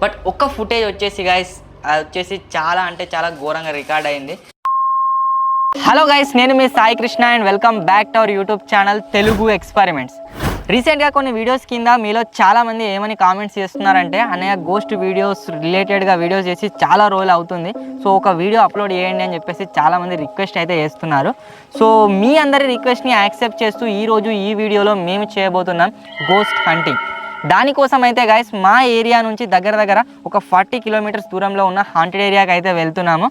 But ఒక్క footage వచ్చేసి guys అది వచ్చేసి చాలా అంటే చాలా ఘోరంగా రికార్డ్ అయింది. హలో గైస్, నేను మీ Sai Krishna and welcome back to our YouTube channel Telugu experiments. రీసెంట్గా కొన్ని వీడియోస్ కింద మీలో చాలామంది ఏమని కామెంట్స్ చేస్తున్నారంటే, అన్నయ్య గోస్ట్ వీడియోస్ రిలేటెడ్గా వీడియోస్ చేసి చాలా రోజులు అవుతుంది, సో ఒక వీడియో అప్లోడ్ చేయండి అని చెప్పేసి చాలామంది రిక్వెస్ట్ అయితే చేస్తున్నారు. సో మీ అందరి రిక్వెస్ట్ని యాక్సెప్ట్ చేస్తూ ఈరోజు ఈ వీడియోలో మేము చేయబోతున్నాం గోస్ట్ హంటింగ్. దానికోసం అయితే గైస్ మా ఏరియా నుంచి దగ్గర ఒక 40 కిలోమీటర్స్ దూరంలో ఉన్న హాంటెడ్ ఏరియాకి అయితే వెళ్తున్నాము.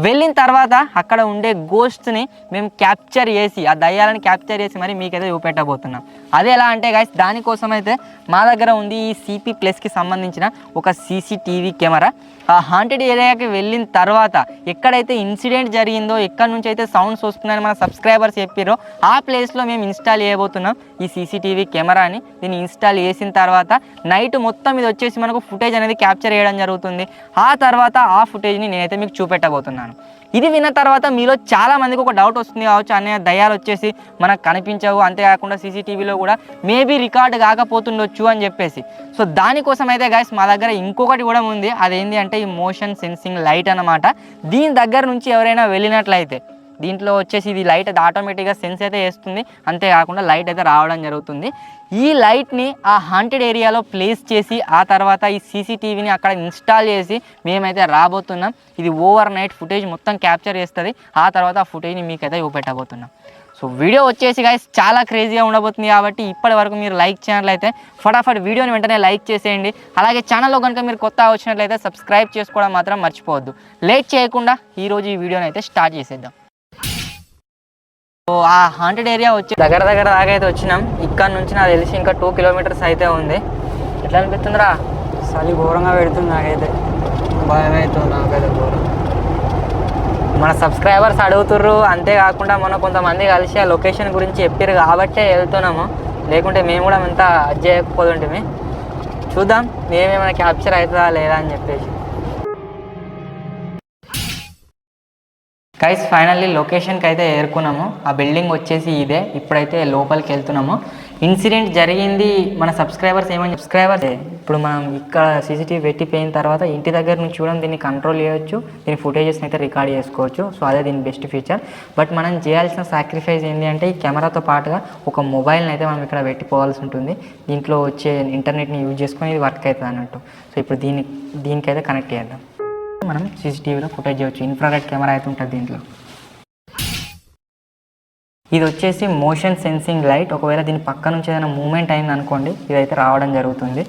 వెళ్ళిన తర్వాత అక్కడ ఉండే గోస్ట్ని మేము క్యాప్చర్ చేసి, ఆ దయ్యాలను క్యాప్చర్ చేసి మరి మీకైతే చూపెట్టబోతున్నాం. అది ఎలా అంటే గైస్, దానికోసం అయితే మా దగ్గర ఉంది ఈ సిపి ప్లస్కి సంబంధించిన ఒక సీసీటీవీ కెమెరా. ఆ హాంటెడ్ ఏరియాకి వెళ్ళిన తర్వాత ఎక్కడైతే ఇన్సిడెంట్ జరిగిందో, ఎక్కడి నుంచి అయితే సౌండ్స్ వస్తున్నాయని మన సబ్స్క్రైబర్స్ చెప్పారో ఆ ప్లేస్లో మేము ఇన్స్టాల్ చేయబోతున్నాం ఈ సీసీటీవీ కెమెరాని. దీన్ని ఇన్స్టాల్ చేసిన తర్వాత నైట్ మొత్తం ఇది వచ్చేసి మనకు ఫుటేజ్ అనేది క్యాప్చర్ చేయడం జరుగుతుంది. ఆ తర్వాత ఆ ఫుటేజ్ని నేనైతే మీకు చూపెట్టబోతున్నాను. ఇది విన్న తర్వాత మీలో చాలా మందికి ఒక డౌట్ వస్తుంది కావచ్చు, అనే దయ్యాలు వచ్చేసి మనకు కనిపించవు, అంతేకాకుండా సీసీటీవీలో కూడా మేబీ రికార్డ్ కాకపోతుండొచ్చు అని చెప్పేసి. సో దానికోసం అయితే గైస్ మా దగ్గర ఇంకొకటి కూడా ఉంది. అదేంటి అంటే ఈ మోషన్ సెన్సింగ్ లైట్ అన్నమాట. దీని దగ్గర నుంచి ఎవరైనా వెళ్ళినట్లయితే దీంట్లో వచ్చేసి ఇది లైట్ అయితే ఆటోమేటిక్గా సెన్స్ అయితే చేస్తుంది, అంతేకాకుండా లైట్ అయితే రావడం జరుగుతుంది. ఈ లైట్ని ఆ హాంటెడ్ ఏరియాలో ప్లేస్ చేసి ఆ తర్వాత ఈ సీసీటీవీని అక్కడ ఇన్స్టాల్ చేసి మేమైతే రాబోతున్నాం. ఇది ఓవర్ నైట్ ఫుటేజ్ మొత్తం క్యాప్చర్ చేస్తుంది. ఆ తర్వాత ఆ ఫుటేజ్ని మీకైతే చూపెట్టబోతున్నాం. సో వీడియో వచ్చేసి గైస్ చాలా క్రేజీగా ఉండబోతుంది. కాబట్టి ఇప్పటి వరకు మీరు లైక్ చేసినట్లయితే ఫటాఫట్ వీడియోని వెంటనే లైక్ చేసేయండి. అలాగే ఛానల్లో కనుక మీరు కొత్త వచ్చినట్లయితే సబ్స్క్రైబ్ చేసుకోవడం మాత్రం మర్చిపోవద్దు. లేట్ చేయకుండా ఈరోజు ఈ వీడియోని అయితే స్టార్ట్ చేసేద్దాం. సో ఆ హాంటెడ్ ఏరియా వచ్చి దగ్గర దాకా అయితే వచ్చినాం. ఇక్కడ నుంచి నాకు తెలిసి ఇంకా 2 కిలోమీటర్స్ అయితే ఉంది. ఎట్లా అనిపిస్తుందిరా? చలి ఘోరంగా పెడుతుంది నాకైతే, భయం అవుతుంది నాకైతే ఘోరం. మన సబ్స్క్రైబర్స్ అడుగుతుర్రు, అంతేకాకుండా మొన్న కొంతమంది కలిసి ఆ లొకేషన్ గురించి చెప్పారు కాబట్టే వెళ్తున్నాము. లేకుంటే మేము కూడా అంతా అది చేయకపోతుంటే చూద్దాం మేమేమైనా క్యాప్చర్ అవుతుందా లేదా అని చెప్పేసి. గైస్ ఫైనల్లీ లొకేషన్కి అయితే ఏరుకున్నాము. ఆ బిల్డింగ్ వచ్చేసి ఇదే. ఇప్పుడైతే లోపలికి వెళ్తున్నాము. ఇన్సిడెంట్ జరిగింది మన సబ్స్క్రైబర్స్ ఇప్పుడు మనం ఇక్కడ సీసీటీవీ పెట్టిపోయిన తర్వాత ఇంటి దగ్గర నుంచి కూడా దీన్ని కంట్రోల్ చేయొచ్చు, దీని ఫుటేజెస్ని అయితే రికార్డ్ చేసుకోవచ్చు. సో అదే దీని బెస్ట్ ఫీచర్. బట్ మనం చేయాల్సిన సాక్రిఫైస్ ఏంటి అంటే ఈ కెమెరాతో పాటుగా ఒక మొబైల్ని అయితే మనం ఇక్కడ పెట్టిపోవాల్సి ఉంటుంది. దీంట్లో వచ్చే ఇంటర్నెట్ని యూజ్ చేసుకొని ఇది వర్క్ అవుతుంది అన్నట్టు. సో ఇప్పుడు దీనికైతే కనెక్ట్ చేద్దాం. మనం సీసీటీవీలో ఫుటేజ్ చేయవచ్చు. ఇన్ఫ్రారెడ్ కెమెరా అయితే ఉంటుంది దీంట్లో. ఇది వచ్చేసి మోషన్ సెన్సింగ్ లైట్. ఒకవేళ దీని పక్క నుంచి ఏదైనా మూమెంట్ అయింది అనుకోండి, ఇదైతే రావడం జరుగుతుంది.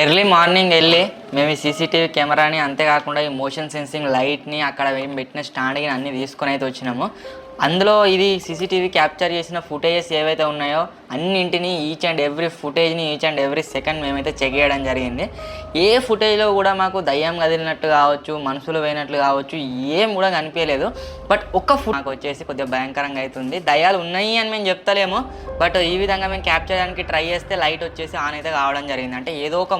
ఎర్లీ మార్నింగ్ వెళ్ళి మేము ఈ సీసీటీవీ కెమెరాని, అంతేకాకుండా ఈ మోషన్ సెన్సింగ్ లైట్ని, అక్కడ మేము పెట్టిన స్టాండ్ని అన్నీ తీసుకొని అయితే వచ్చినాము. అందులో ఇది సీసీటీవీ క్యాప్చర్ చేసిన ఫుటేజెస్ ఏవైతే ఉన్నాయో అన్నింటినీ ఈచ్ అండ్ ఎవ్రీ ఫుటేజ్ని ఈచ్ అండ్ ఎవ్రీ సెకండ్ మేమైతే చెక్ చేయడం జరిగింది. ఏ ఫుటేజ్లో కూడా మాకు దయ్యం కదిలినట్టు కావచ్చు, మనుషులు పోయినట్లు కావచ్చు, ఏం కూడా కనిపించలేదు. బట్ ఒక్క నాకు వచ్చేసి కొద్దిగా భయంకరంగా అవుతుంది. దయ్యాలు ఉన్నాయి అని మేము చెప్తలేము, బట్ ఈ విధంగా మేము క్యాప్చర్ చేయడానికి ట్రై చేస్తే లైట్ వచ్చేసి ఆన్ అయితే కావడం జరిగింది. అంటే ఏదో ఒక